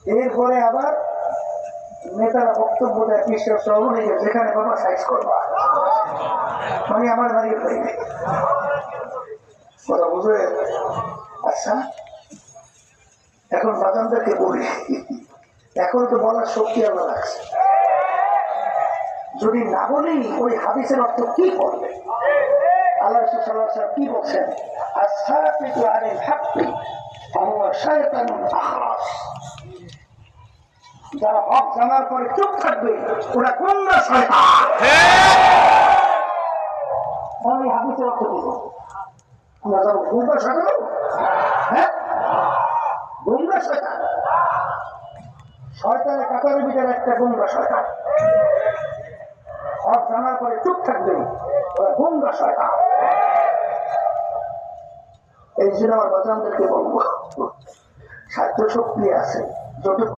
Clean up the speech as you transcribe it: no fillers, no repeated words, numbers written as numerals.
এরপরে আবার নেতারা বক্তব্য দেয় বিশ্বের সহমণিকে যেখানে বাবা সাইজ করবা মানে আমার বাড়ি হইবে কথা বুঝে। আচ্ছা এখন বাজানদেরকে বলি, এখন তো বলার শক্তি আবার আছে, যদি না বলি ওই হাদিসের অর্থ কি করবে? আল্লাহ রাসূল সাল্লাল্লাহু আলাইহি ওয়াসাল্লাম কি বলছেন? আস-সাকিতু আনিল হাক্কি ফাহুয়া শায়তানুন আখরাস, যারা হক জানার পরে চুপ থাকবে ওরা গুমরা শয়তান। আমি হাদিসের অর্থ কি বলবো? আমরা যাবো গুমরা শয়তান, হ্যাঁ গুমরা শয়তান, শয়তানের কাতারের ভিতরে একটা গুমরা শয়তান, হক জানার পরে চুপ থাকবে ওরা গুমরা শয়তান। এই জন্য আমার বাচ্চাদেরকে বলবো, সাধ্য শক্তি আছে, যত